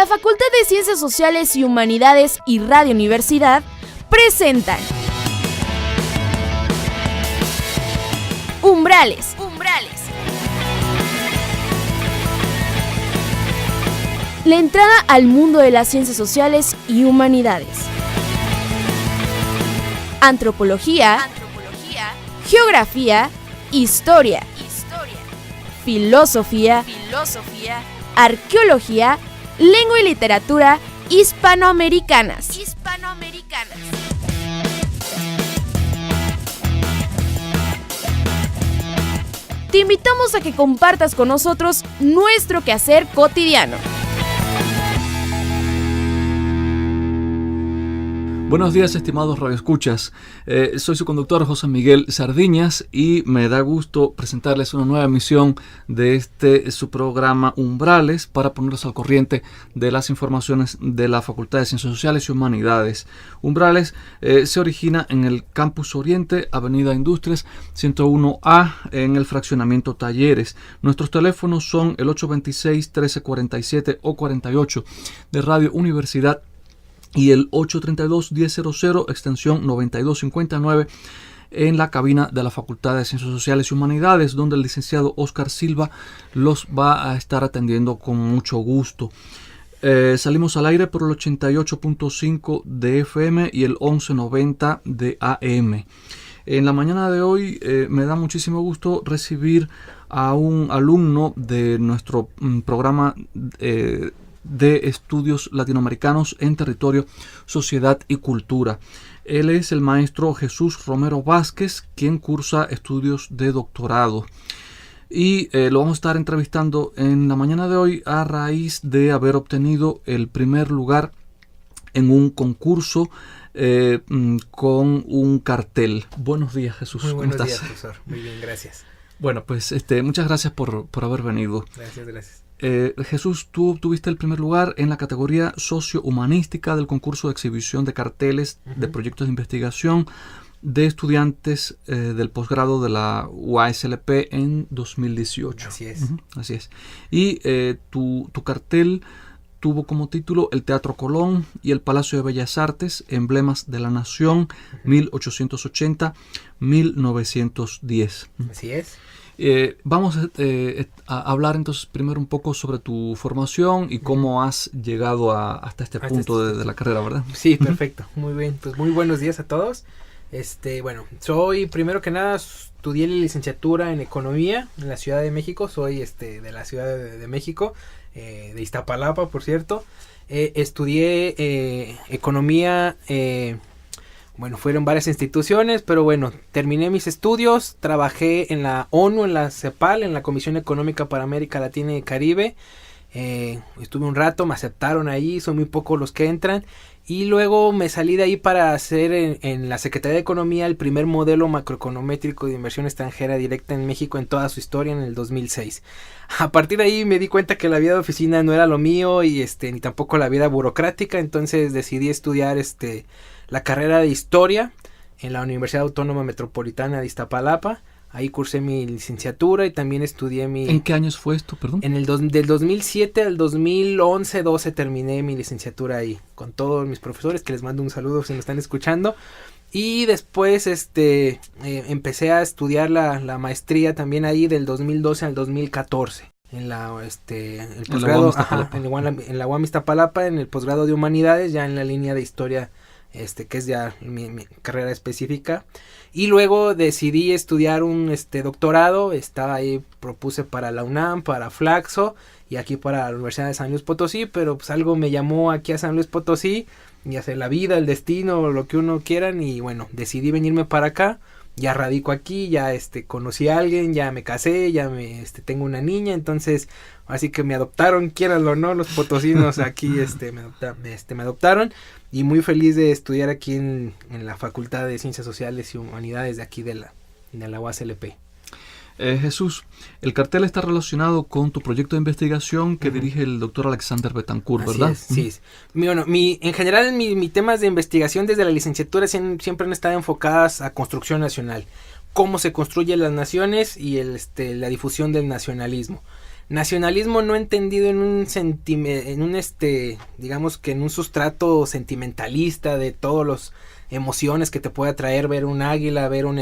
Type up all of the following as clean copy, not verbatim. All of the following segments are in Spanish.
La Facultad de Ciencias Sociales y Humanidades y Radio Universidad presentan Umbrales. La entrada al mundo de las ciencias sociales y humanidades. Antropología, geografía, historia, filosofía, arqueología, lengua y literatura hispanoamericanas. Te invitamos a que compartas con nosotros nuestro quehacer cotidiano. Buenos días, estimados radioescuchas. Soy su conductor José Miguel Sardiñas y me da gusto presentarles una nueva emisión de su programa Umbrales para ponerlos al corriente de las informaciones de la Facultad de Ciencias Sociales y Humanidades. Umbrales se origina en el Campus Oriente, Avenida Industrias 101A, en el fraccionamiento Talleres. Nuestros teléfonos son el 826-1347 o 48 de Radio Universidad y el 832-1000, extensión 9259, en la cabina de la Facultad de Ciencias Sociales y Humanidades, donde el licenciado Oscar Silva los va a estar atendiendo con mucho gusto. Salimos al aire por el 88.5 de FM y el 1190 de AM. En la mañana de hoy me da muchísimo gusto recibir a un alumno de nuestro programa de estudios latinoamericanos en territorio, sociedad y cultura. Él es el maestro Jesús Romero Vázquez, quien cursa estudios de doctorado. Y lo vamos a estar entrevistando en la mañana de hoy a raíz de haber obtenido el primer lugar en un concurso con un cartel. Buenos días, Jesús. Muy buenos ¿Cómo días, estás? profesor. Muy bien, gracias. Bueno, pues muchas gracias por haber venido. Gracias. Jesús, tú obtuviste el primer lugar en la categoría socio-humanística del concurso de exhibición de carteles de proyectos de investigación de estudiantes del posgrado de la UASLP en 2018. Así es. Así es. Y tu cartel tuvo como título El Teatro Colón y el Palacio de Bellas Artes, emblemas de la nación, 1880-1910. Así es. Vamos a hablar entonces primero un poco sobre tu formación y cómo has llegado hasta este punto de la carrera, ¿verdad? Sí, perfecto. Muy bien. Pues muy buenos días a todos. Bueno, soy, primero que nada, estudié la licenciatura en Economía en la Ciudad de México. Soy de la Ciudad de México, de Iztapalapa, por cierto. Estudié Economía. Bueno, fueron varias instituciones, pero bueno, terminé mis estudios, trabajé en la ONU, en la CEPAL, en la Comisión Económica para América Latina y Caribe. Estuve un rato, me aceptaron ahí, son muy pocos los que entran. Y luego me salí de ahí para hacer en la Secretaría de Economía el primer modelo macroeconométrico de inversión extranjera directa en México en toda su historia en el 2006. A partir de ahí me di cuenta que la vida de oficina no era lo mío y ni tampoco la vida burocrática, entonces decidí estudiar la carrera de Historia en la Universidad Autónoma Metropolitana de Iztapalapa. Ahí cursé mi licenciatura y también estudié mi... ¿En qué años fue esto, perdón? Del 2007 al 2011-12 terminé mi licenciatura ahí, con todos mis profesores, que les mando un saludo si me están escuchando. Y después empecé a estudiar la maestría también ahí del 2012 al 2014. En el posgrado, en la UAM Iztapalapa, en el posgrado de Humanidades, ya en la línea de Historia, que es ya mi carrera específica. Y luego decidí estudiar un doctorado. Estaba ahí, propuse para la UNAM, para Flaxo y aquí para la Universidad de San Luis Potosí, pero pues algo me llamó aquí a San Luis Potosí, ya sea la vida, el destino, lo que uno quieran, y bueno, decidí venirme para acá. Ya radico aquí, ya conocí a alguien, ya me casé, ya tengo una niña, entonces así que me adoptaron, quieranlo o no, los potosinos aquí me adoptaron, y muy feliz de estudiar aquí en la Facultad de Ciencias Sociales y Humanidades de aquí de la UASLP. Jesús, el cartel está relacionado con tu proyecto de investigación que dirige el doctor Alexander Betancourt, ¿verdad? Así es, sí. En general, mis temas de investigación desde la licenciatura siempre han estado enfocadas a construcción nacional, cómo se construyen las naciones y la difusión del nacionalismo. Nacionalismo no entendido en digamos que en un sustrato sentimentalista de todas las emociones que te puede traer ver un águila, ver un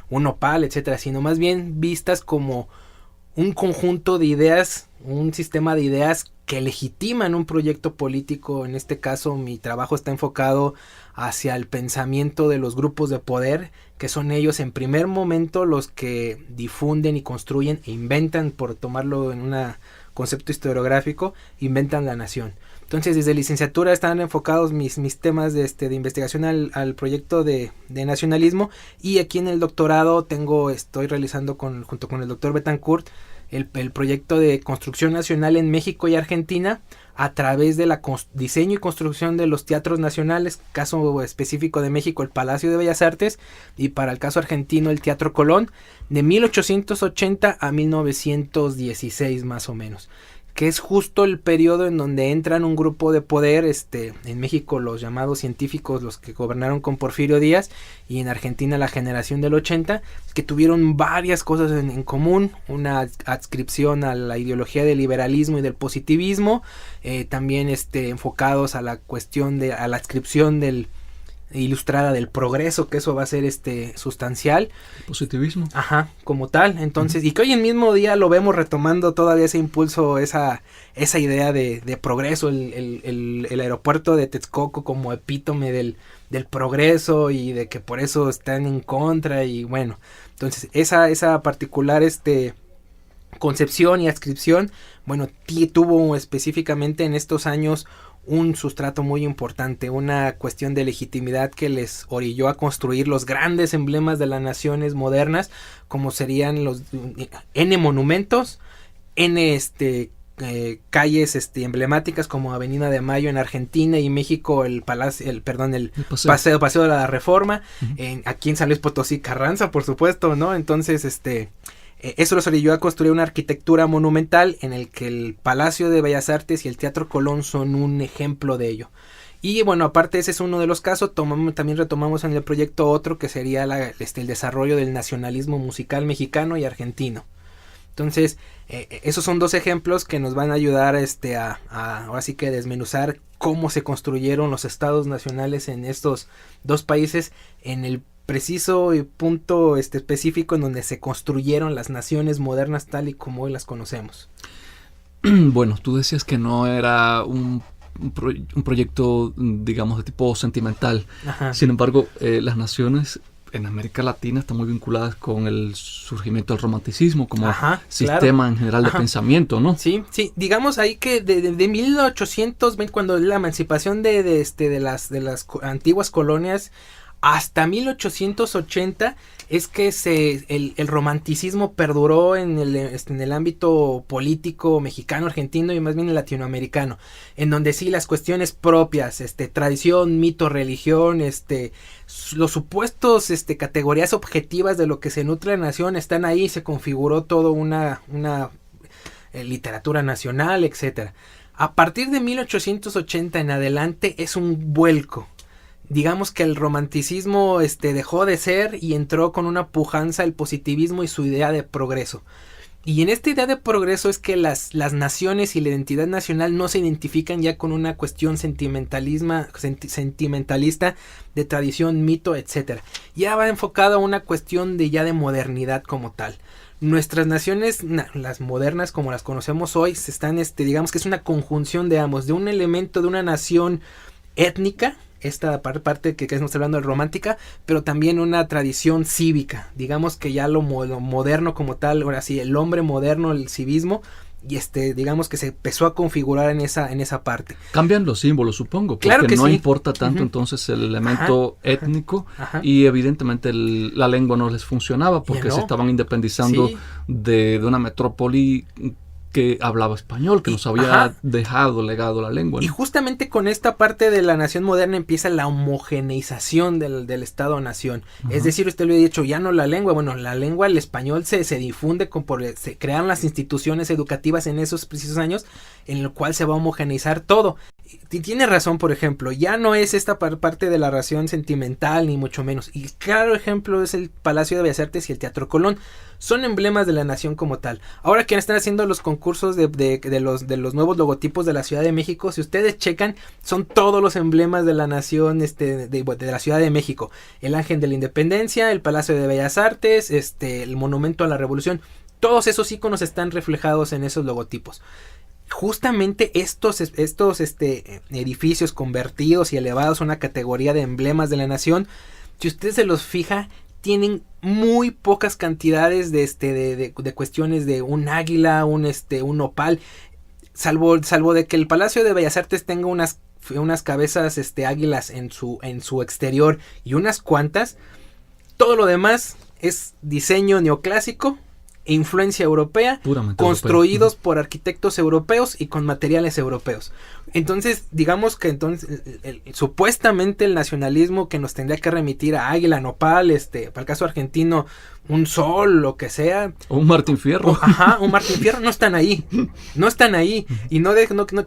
nopal, etcétera, sino más bien vistas como un conjunto de ideas, un sistema de ideas que legitiman un proyecto político. En este caso, mi trabajo está enfocado hacia el pensamiento de los grupos de poder, que son ellos en primer momento los que difunden y construyen e inventan, por tomarlo en un concepto historiográfico, inventan la nación. Entonces, desde licenciatura están enfocados mis temas de investigación al proyecto de nacionalismo, y aquí en el doctorado estoy realizando junto con el doctor Betancourt el proyecto de construcción nacional en México y Argentina a través de la diseño y construcción de los teatros nacionales, caso específico de México el Palacio de Bellas Artes, y para el caso argentino el Teatro Colón, de 1880 a 1916 más o menos, que es justo el periodo en donde entran un grupo de poder, en México los llamados científicos, los que gobernaron con Porfirio Díaz, y en Argentina la generación del 80, que tuvieron varias cosas en común, una adscripción a la ideología del liberalismo y del positivismo, también enfocados a la cuestión a la adscripción ilustrada del progreso, que eso va a ser sustancial. Positivismo. Ajá, como tal. Entonces, y que hoy en mismo día lo vemos retomando todavía ese impulso, esa idea de progreso, el aeropuerto de Texcoco como epítome del progreso, y de que por eso están en contra, y bueno, entonces esa particular concepción y adscripción, bueno, tuvo específicamente en estos años un sustrato muy importante, una cuestión de legitimidad que les orilló a construir los grandes emblemas de las naciones modernas, como serían los N monumentos, N calles emblemáticas como Avenida de Mayo en Argentina, y México el Paseo de la Reforma, Uh-huh. Aquí en San Luis Potosí Carranza, por supuesto, ¿no? Entonces eso los orilló a construir una arquitectura monumental en el que el Palacio de Bellas Artes y el Teatro Colón son un ejemplo de ello. Y bueno, aparte ese es uno de los casos, también retomamos en el proyecto otro que sería el desarrollo del nacionalismo musical mexicano y argentino. Entonces, esos son dos ejemplos que nos van a ayudar ahora sí que desmenuzar cómo se construyeron los estados nacionales en estos dos países, en el preciso y punto específico en donde se construyeron las naciones modernas tal y como hoy las conocemos. Bueno, tú decías que no era un proyecto, digamos, de tipo sentimental. Ajá. Sin embargo, las naciones en América Latina están muy vinculadas con el surgimiento del romanticismo como sistema en general de pensamiento, ¿no? Sí, digamos ahí que de 1820, cuando la emancipación de las antiguas colonias, hasta 1880 es que el romanticismo perduró en el ámbito político mexicano, argentino y más bien latinoamericano, en donde sí las cuestiones propias, tradición, mito, religión, los supuestos categorías objetivas de lo que se nutre la nación están ahí, se configuró todo una literatura nacional, etcétera. A partir de 1880 en adelante es un vuelco. Digamos que el romanticismo dejó de ser y entró con una pujanza el positivismo y su idea de progreso. Y en esta idea de progreso es que las naciones y la identidad nacional no se identifican ya con una cuestión sentimentalista de tradición, mito, etcétera. Ya va enfocado a una cuestión de modernidad como tal. Nuestras naciones, las modernas como las conocemos hoy, están digamos que es una conjunción de ambos, de un elemento de una nación étnica, esta parte que estamos hablando de romántica, pero también una tradición cívica, digamos que ya lo moderno como tal, ahora sí, el hombre moderno, el civismo, y digamos que se empezó a configurar en esa parte. Cambian los símbolos, supongo, porque claro que no sí. importa tanto entonces el elemento étnico, y evidentemente la lengua no les funcionaba porque se estaban independizando de una metrópoli que hablaba español, que nos había dejado legado la lengua, ¿no? Y justamente con esta parte de la nación moderna empieza la homogeneización del Estado-nación. Es decir, usted lo ha dicho, ya no la lengua, bueno, la lengua, el español se difunde, se crean las instituciones educativas en esos precisos años, en el cual se va a homogeneizar todo. Y tiene razón, por ejemplo, ya no es esta parte de la ración sentimental, ni mucho menos. Y claro ejemplo es el Palacio de Bellas Artes y el Teatro Colón. Son emblemas de la nación como tal. Ahora que están haciendo los concursos de los nuevos logotipos de la Ciudad de México, si ustedes checan, son todos los emblemas de la nación de la Ciudad de México. El Ángel de la Independencia, el Palacio de Bellas Artes, el Monumento a la Revolución. Todos esos iconos están reflejados en esos logotipos. Justamente estos edificios convertidos y elevados a una categoría de emblemas de la nación, si usted se los fija, tienen muy pocas cantidades de cuestiones de un águila, un nopal, salvo de que el Palacio de Bellas Artes tenga unas cabezas águilas en su exterior y unas cuantas. Todo lo demás es diseño neoclásico, influencia europea, puramente construidos europeo. por arquitectos europeos y con materiales europeos. Entonces, digamos que supuestamente el nacionalismo que nos tendría que remitir a águila, nopal, para el caso argentino, un sol, lo que sea. O un Martín Fierro. Un Martín Fierro, no están ahí. No están ahí. Y no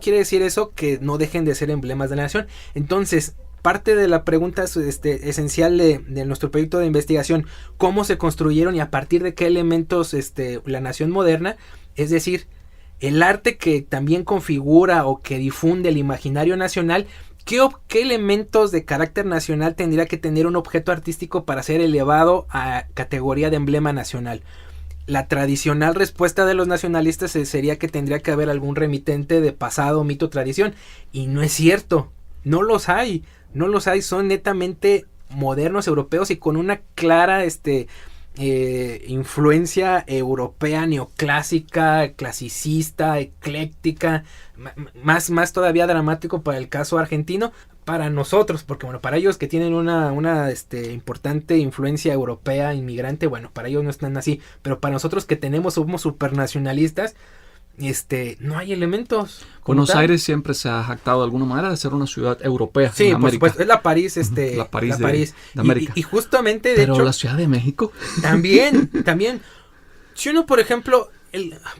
quiere decir eso que no dejen de ser emblemas de la nación. Entonces, parte de la pregunta esencial de nuestro proyecto de investigación, cómo se construyeron y a partir de qué elementos la nación moderna, es decir, el arte que también configura o que difunde el imaginario nacional, qué elementos de carácter nacional tendría que tener un objeto artístico para ser elevado a categoría de emblema nacional. La tradicional respuesta de los nacionalistas sería que tendría que haber algún remitente de pasado, mito, tradición, y no es cierto, no los hay, son netamente modernos europeos y con una clara influencia europea neoclásica, clasicista, ecléctica, más todavía dramático para el caso argentino, para nosotros, porque bueno, para ellos que tienen una importante influencia europea, inmigrante, bueno, para ellos no están así, pero para nosotros que somos supernacionalistas, no hay elementos. Buenos Aires siempre se ha jactado de alguna manera de ser una ciudad europea. Sí, por supuesto, es la París, la París de América. Y justamente, pero hecho, la Ciudad de México. También. Si uno, por ejemplo,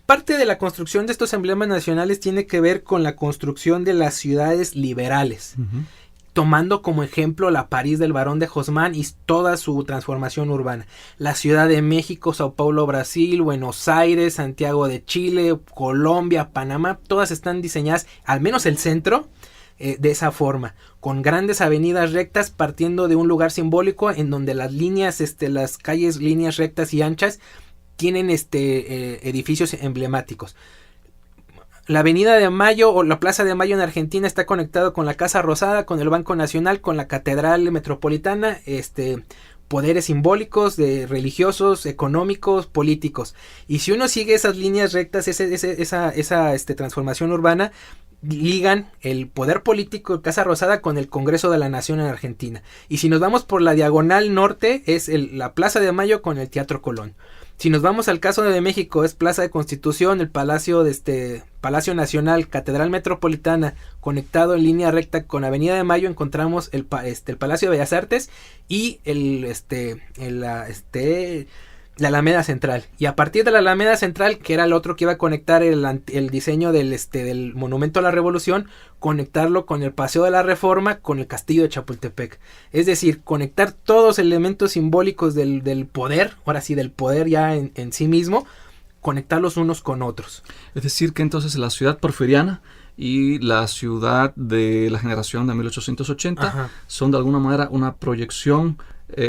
parte de la construcción de estos emblemas nacionales tiene que ver con la construcción de las ciudades liberales. Uh-huh. Tomando como ejemplo la París del Barón de Haussmann y toda su transformación urbana. La Ciudad de México, Sao Paulo, Brasil, Buenos Aires, Santiago de Chile, Colombia, Panamá, todas están diseñadas, al menos el centro, de esa forma, con grandes avenidas rectas partiendo de un lugar simbólico en donde las líneas, las calles, líneas rectas y anchas, tienen edificios emblemáticos. La Avenida de Mayo o la Plaza de Mayo en Argentina está conectado con la Casa Rosada, con el Banco Nacional, con la Catedral Metropolitana, poderes simbólicos, religiosos, económicos, políticos. Y si uno sigue esas líneas rectas, esa transformación urbana, ligan el poder político de Casa Rosada con el Congreso de la Nación en Argentina. Y si nos vamos por la diagonal norte, es la Plaza de Mayo con el Teatro Colón. Si nos vamos al caso de México, es Plaza de Constitución, el Palacio Palacio Nacional, Catedral Metropolitana, conectado en línea recta con Avenida de Mayo, encontramos el Palacio de Bellas Artes y la Alameda Central. Y a partir de la Alameda Central, que era el otro que iba a conectar el diseño del Monumento a la Revolución, conectarlo con el Paseo de la Reforma, con el Castillo de Chapultepec. Es decir, conectar todos los elementos simbólicos del poder, ahora sí, del poder ya en sí mismo, conectarlos unos con otros. Es decir, que entonces la ciudad porfiriana y la ciudad de la generación de 1880 Ajá. son de alguna manera una proyección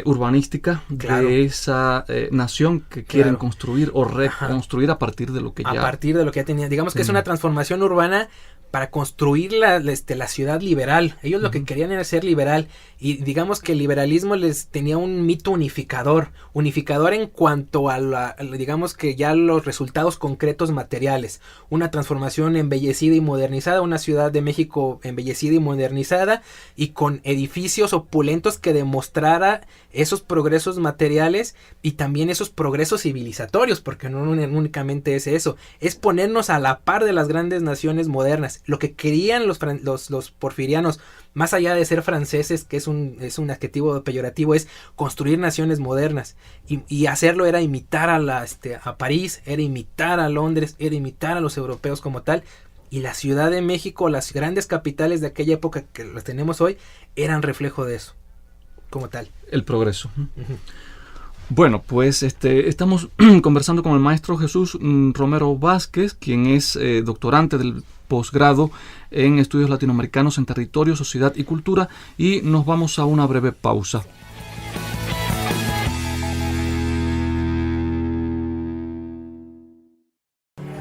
urbanística claro. de esa nación que quieren claro. construir o reconstruir Ajá. a partir de lo que ya tenía. Digamos que es una transformación urbana para construir la ciudad liberal. Ellos lo que querían era ser liberal y digamos que el liberalismo les tenía un mito unificador en cuanto a digamos que ya los resultados concretos materiales, una transformación embellecida y modernizada, una Ciudad de México embellecida y modernizada y con edificios opulentos que demostrara esos progresos materiales y también esos progresos civilizatorios, porque no únicamente es eso, es ponernos a la par de las grandes naciones modernas. Lo que querían los porfirianos, más allá de ser franceses, que es un adjetivo peyorativo, es construir naciones modernas. Y hacerlo era imitar a París, era imitar a Londres, era imitar a los europeos como tal. y la Ciudad de México, las grandes capitales de aquella época que las tenemos hoy, eran reflejo de eso, como tal. El progreso. Uh-huh. Bueno, pues estamos conversando con el maestro Jesús Romero Vázquez, quien es doctorante del posgrado en estudios latinoamericanos en territorio, sociedad y cultura, y nos vamos a una breve pausa.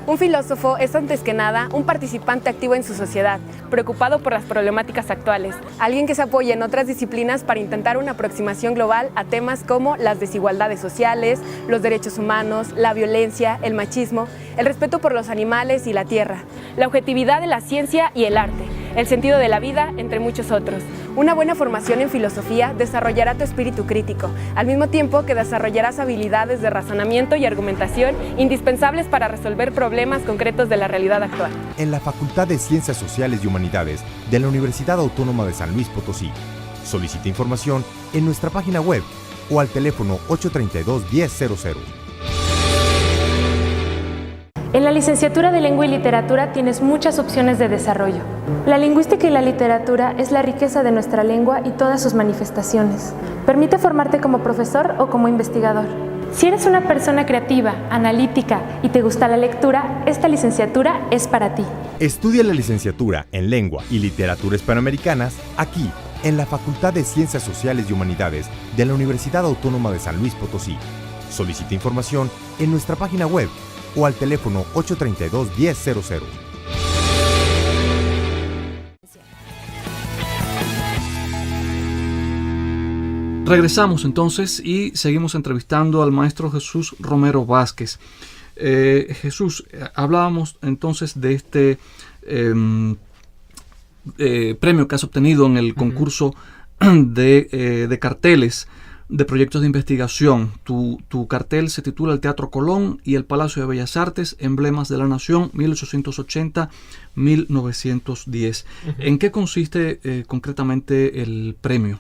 Un filósofo es antes que nada un participante activo en su sociedad, preocupado por las problemáticas actuales, alguien que se apoya en otras disciplinas para intentar una aproximación global a temas como las desigualdades sociales, los derechos humanos, la violencia, el machismo, el respeto por los animales y la tierra, la objetividad de la ciencia y el arte, el sentido de la vida, entre muchos otros. Una buena formación en filosofía desarrollará tu espíritu crítico, al mismo tiempo que desarrollarás habilidades de razonamiento y argumentación indispensables para resolver problemas concretos de la realidad actual. En la Facultad de Ciencias Sociales y Humanidades de la Universidad Autónoma de San Luis Potosí. Solicita información en nuestra página web o al teléfono 832-1000. En la licenciatura de Lengua y Literatura tienes muchas opciones de desarrollo. La lingüística y la literatura es la riqueza de nuestra lengua y todas sus manifestaciones. Permite formarte como profesor o como investigador. Si eres una persona creativa, analítica y te gusta la lectura, esta licenciatura es para ti. Estudia la licenciatura en Lengua y Literatura Hispanoamericanas aquí, en la Facultad de Ciencias Sociales y Humanidades de la Universidad Autónoma de San Luis Potosí. Solicita información en nuestra página web o al teléfono 832-1000. Regresamos entonces y seguimos entrevistando al maestro Jesús Romero Vázquez. Jesús, hablábamos entonces de este premio que has obtenido en el concurso de carteles de proyectos de investigación. Tu cartel se titula El Teatro Colón y el Palacio de Bellas Artes, Emblemas de la Nación, 1880-1910. ¿En qué consiste concretamente el premio?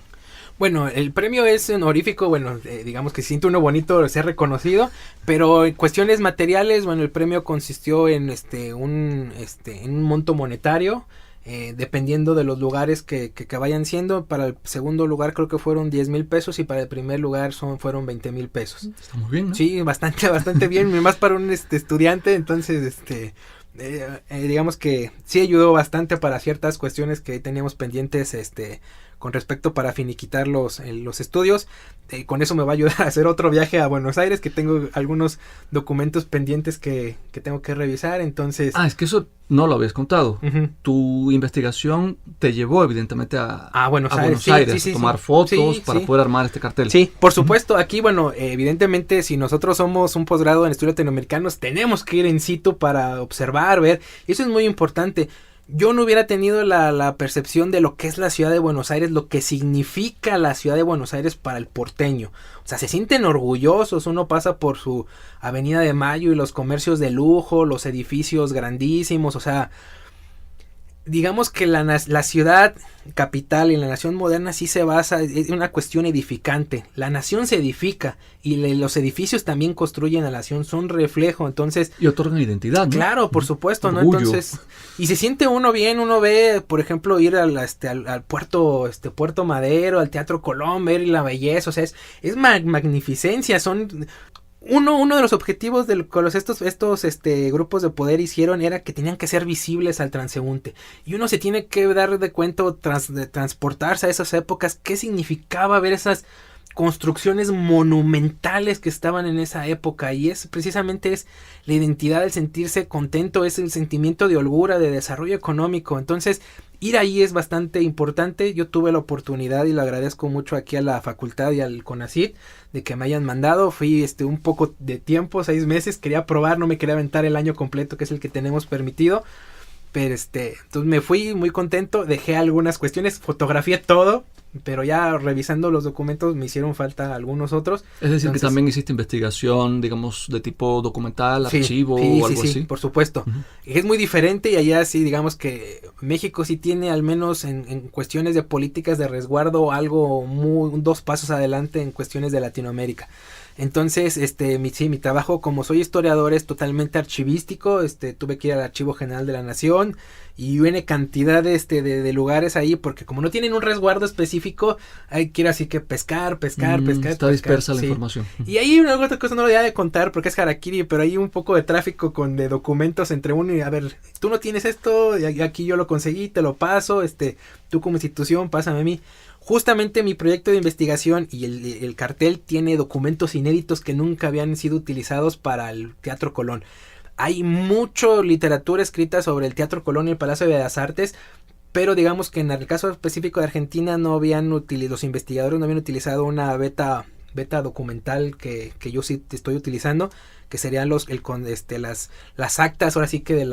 Bueno, el premio es honorífico, digamos que se siente uno bonito ser reconocido, pero en cuestiones materiales, el premio consistió en un monto monetario, dependiendo de los lugares que vayan siendo. Para el segundo lugar creo que fueron 10,000 pesos y para el primer lugar fueron 20,000 pesos. Está muy bien, ¿no? Sí, bastante bien, más para un estudiante, entonces digamos que sí ayudó bastante para ciertas cuestiones que teníamos pendientes con respecto para finiquitar los estudios. Con eso me va a ayudar a hacer otro viaje a Buenos Aires, que tengo algunos documentos pendientes que tengo que revisar, entonces... Es que eso no lo habías contado. Uh-huh. Tu investigación te llevó evidentemente a Buenos Aires, a tomar fotos para poder armar este cartel. Sí, por supuesto. Aquí, evidentemente, si nosotros somos un posgrado en estudios latinoamericanos, tenemos que ir in situ para observar, ver, y eso es muy importante. Yo no hubiera tenido la percepción de lo que es la ciudad de Buenos Aires, lo que significa la ciudad de Buenos Aires para el porteño. O sea, se sienten orgullosos, uno pasa por su Avenida de Mayo y los comercios de lujo, los edificios grandísimos, o sea... Digamos que la ciudad capital y la nación moderna sí se basa, es una cuestión edificante. La nación se edifica y los edificios también construyen a la nación, son reflejo, entonces... Y otorgan identidad, ¿no? Claro, por supuesto, ¿no? Orgullo. Entonces, y se siente uno bien, uno ve, por ejemplo, ir al puerto, Puerto Madero, al Teatro Colón, ver la belleza, o sea, es magnificencia, son... Uno de los objetivos de estos grupos de poder hicieron era que tenían que ser visibles al transeúnte. Y uno se tiene que dar de cuenta de transportarse a esas épocas, qué significaba ver esas construcciones monumentales que estaban en esa época. Y precisamente es la identidad, el sentirse contento, es el sentimiento de holgura, de desarrollo económico. Entonces, ir ahí es bastante importante. Yo tuve la oportunidad y le agradezco mucho aquí a la facultad y al CONACYT de que me hayan mandado. Fui un poco de tiempo, 6 meses, quería probar, no me quería aventar el año completo, que es el que tenemos permitido. Pero entonces me fui muy contento, dejé algunas cuestiones, fotografié todo, pero ya revisando los documentos me hicieron falta algunos otros. Es decir, que también hiciste investigación, digamos, de tipo documental, archivo o algo así. Sí, por supuesto. Uh-huh. Es muy diferente y allá sí, digamos que México sí tiene al menos en cuestiones de políticas de resguardo algo 2 pasos adelante en cuestiones de Latinoamérica. Entonces, mi trabajo como soy historiador es totalmente archivístico, tuve que ir al Archivo General de la Nación y viene cantidad de lugares ahí, porque como no tienen un resguardo específico, hay que ir así que pescar. Está dispersa la información. Y ahí una otra cosa no lo voy a contar porque es harakiri, pero hay un poco de tráfico de documentos entre uno y, a ver, tú no tienes esto, y aquí yo lo conseguí, te lo paso, tú como institución, pásame a mí. Justamente mi proyecto de investigación y el cartel tiene documentos inéditos que nunca habían sido utilizados para el Teatro Colón. Hay mucha literatura escrita sobre el Teatro Colón y el Palacio de Bellas Artes, pero digamos que en el caso específico de Argentina los investigadores no habían utilizado una beta documental que yo sí estoy utilizando, que serían las actas, ahora sí que de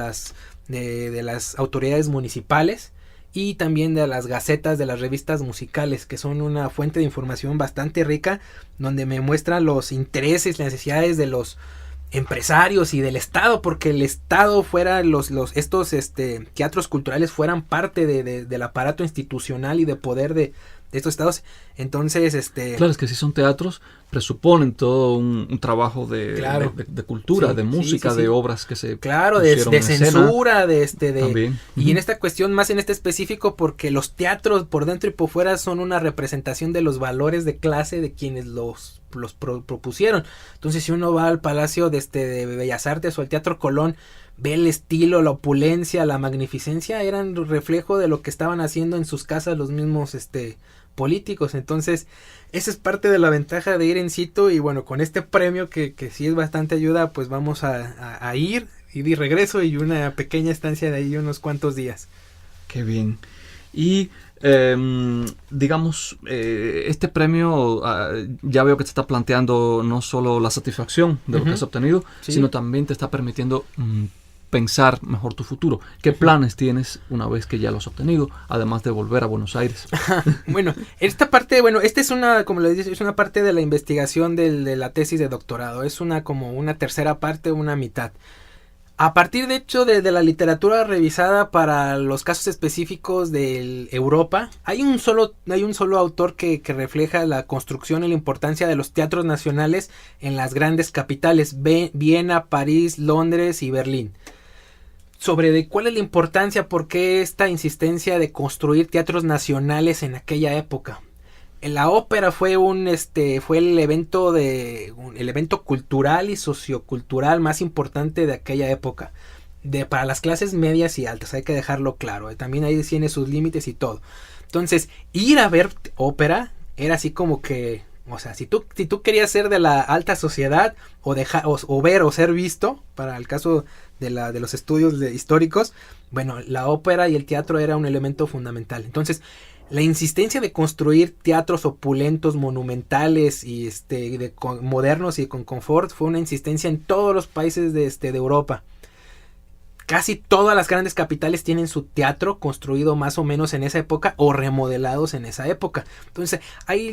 las autoridades municipales, y también de las gacetas de las revistas musicales, que son una fuente de información bastante rica, donde me muestran los intereses, las necesidades de los empresarios y del Estado, porque el Estado fuera estos teatros culturales fueran parte del aparato institucional y de poder de estos estados. Entonces, claro, es que si son teatros, presuponen todo un trabajo de cultura, sí, de música, sí. De obras que se de censura, También. Y en esta cuestión, más en este específico, porque los teatros por dentro y por fuera son una representación de los valores de clase de quienes los propusieron. Entonces, si uno va al Palacio de Bellas Artes o al Teatro Colón, ve el estilo, la opulencia, la magnificencia, eran reflejo de lo que estaban haciendo en sus casas los mismos políticos. Entonces, esa es parte de la ventaja de ir en situ, y bueno, con este premio que sí es bastante ayuda, pues vamos a ir y regreso, y una pequeña estancia de ahí unos cuantos días. Qué bien. Y digamos, este premio ya veo que te está planteando no solo la satisfacción de lo que has obtenido, sí, sino también te está permitiendo pensar mejor tu futuro. ¿Qué planes tienes una vez que ya lo has obtenido, además de volver a Buenos Aires? Bueno, esta parte, esta es como le dices, es una parte de la investigación de la tesis de doctorado. Es como una tercera parte, una mitad. A partir, de hecho, de la literatura revisada para los casos específicos de Europa, hay un solo autor que refleja la construcción y la importancia de los teatros nacionales en las grandes capitales, Viena, París, Londres y Berlín. Sobre cuál es la importancia, por qué esta insistencia de construir teatros nacionales en aquella época. La ópera fue el evento cultural y sociocultural más importante de aquella época, para las clases medias y altas, hay que dejarlo claro, también ahí tiene sus límites y todo. Entonces, ir a ver ópera era así como que, o sea, si tú querías ser de la alta sociedad o ver o ser visto, para el caso de los estudios históricos, bueno, la ópera y el teatro era un elemento fundamental. Entonces, la insistencia de construir teatros opulentos, monumentales y modernos y con confort fue una insistencia en todos los países de Europa. Casi todas las grandes capitales tienen su teatro construido más o menos en esa época o remodelados en esa época. Entonces, hay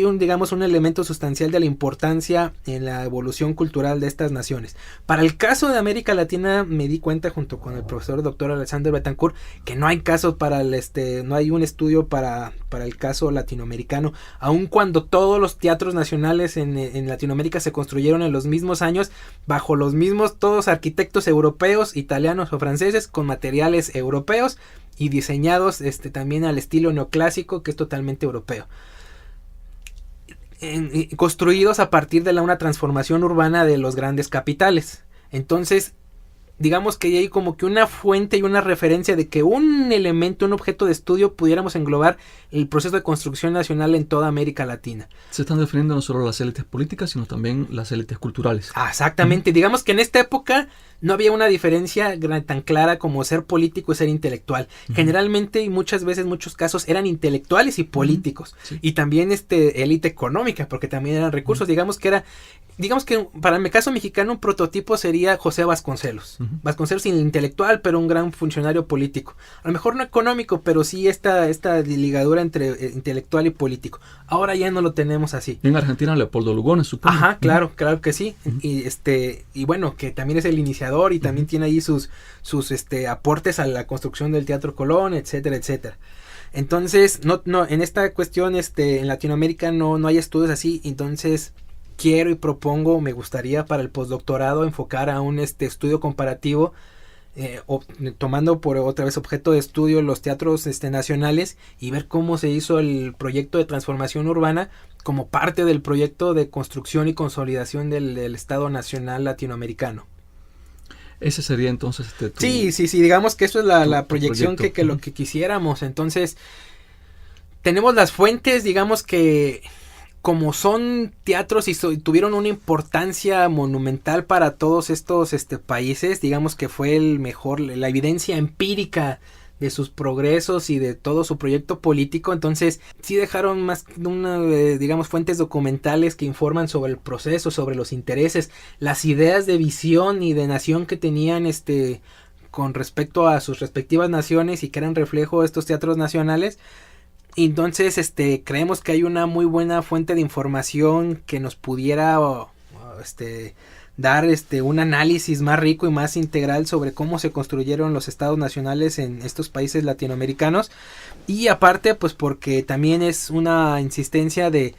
un elemento sustancial de la importancia en la evolución cultural de estas naciones. Para el caso de América Latina, me di cuenta junto con el profesor Dr. Alexander Betancourt que no hay caso no hay un estudio para el caso latinoamericano, aun cuando todos los teatros nacionales en Latinoamérica se construyeron en los mismos años, bajo los mismos todos arquitectos europeos, italianos o franceses, con materiales europeos y diseñados también al estilo neoclásico, que es totalmente europeo, construidos a partir de una transformación urbana de los grandes capitales. Entonces, digamos que hay como que una fuente y una referencia de que un elemento, un objeto de estudio pudiéramos englobar el proceso de construcción nacional en toda América Latina. Se están definiendo no solo las élites políticas, sino también las élites culturales. Exactamente. Digamos que en esta época no había una diferencia tan clara como ser político y ser intelectual. Generalmente y muchas veces, en muchos casos, eran intelectuales y políticos. Sí. Y también élite económica, porque también eran recursos. Digamos que para el caso mexicano un prototipo sería José Vasconcelos. Vasconcelos intelectual, pero un gran funcionario político. A lo mejor no económico, pero sí esta ligadura entre intelectual y político. Ahora ya no lo tenemos así. En Argentina Leopoldo Lugones, supongo. Ajá, claro que sí. Y bueno, que también es el iniciador y también tiene ahí sus aportes a la construcción del Teatro Colón, etcétera, etcétera. Entonces, no en esta cuestión en Latinoamérica no hay estudios así. Entonces, quiero y propongo, me gustaría para el postdoctorado enfocar a un estudio comparativo, tomando por otra vez objeto de estudio los teatros nacionales y ver cómo se hizo el proyecto de transformación urbana como parte del proyecto de construcción y consolidación del Estado Nacional Latinoamericano. Ese sería entonces Sí, digamos que eso es la proyección que lo que quisiéramos. Entonces, tenemos las fuentes, digamos que como son teatros y tuvieron una importancia monumental para todos estos países, digamos que fue la evidencia empírica de sus progresos y de todo su proyecto político. Entonces sí dejaron más digamos fuentes documentales que informan sobre el proceso, sobre los intereses, las ideas de visión y de nación que tenían con respecto a sus respectivas naciones y que eran reflejo de estos teatros nacionales. Entonces creemos que hay una muy buena fuente de información que nos pudiera dar un análisis más rico y más integral sobre cómo se construyeron los estados nacionales en estos países latinoamericanos. Y aparte pues porque también es una insistencia de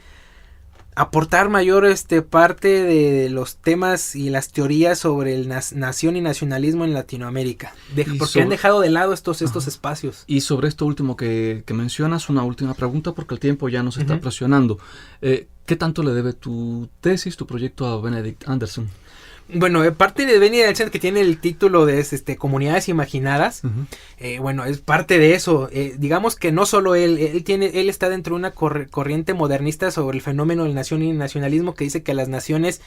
aportar mayor parte de los temas y las teorías sobre el nación y nacionalismo en Latinoamérica, porque han dejado de lado estos espacios. Y sobre esto último que mencionas, una última pregunta porque el tiempo ya nos está presionando. ¿Qué tanto le debe tu tesis, tu proyecto a Benedict Anderson? Bueno, parte de Benedict Anderson, que tiene el título de Comunidades Imaginadas, bueno, es parte de eso. Digamos que no solo él está dentro de una corriente modernista sobre el fenómeno del nacionalismo que dice que las naciones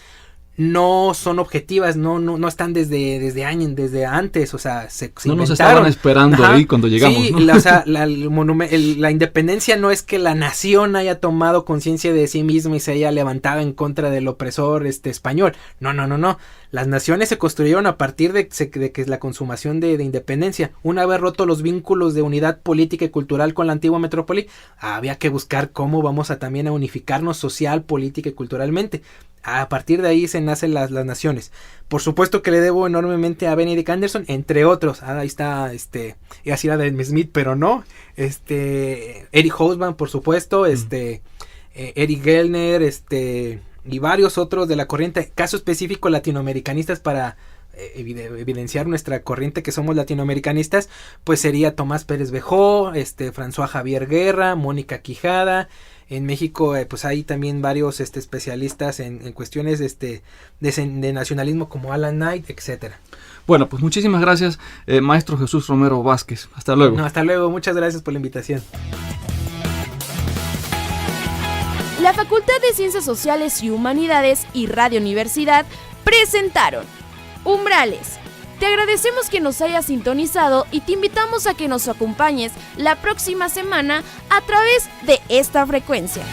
no son objetivas, no están desde antes, o sea, se no inventaron. Nos estaban esperando ahí cuando llegamos, sí, ¿no? O sea, la independencia no es que la nación haya tomado conciencia de sí misma y se haya levantado en contra del opresor español. No. Las naciones se construyeron a partir de que es la consumación de independencia. Una vez roto los vínculos de unidad política y cultural con la antigua metrópoli, había que buscar cómo vamos a también a unificarnos social, política y culturalmente. A partir de ahí se nacen las naciones. Por supuesto que le debo enormemente a Benedict Anderson, entre otros. Ahí está, iba a decir Adam Smith, pero no. Eric Hobsbawm, por supuesto, Eric Gellner, y varios otros de la corriente, caso específico latinoamericanistas para evidenciar nuestra corriente que somos latinoamericanistas, pues sería Tomás Pérez Bejó, François Javier Guerra, Mónica Quijada. En México pues hay también varios especialistas en cuestiones de nacionalismo como Alan Knight, etcétera. Bueno, pues muchísimas gracias, maestro Jesús Romero Vázquez. Hasta luego. No, hasta luego, muchas gracias por la invitación. La Facultad de Ciencias Sociales y Humanidades y Radio Universidad presentaron Umbrales. Te agradecemos que nos hayas sintonizado y te invitamos a que nos acompañes la próxima semana a través de esta frecuencia.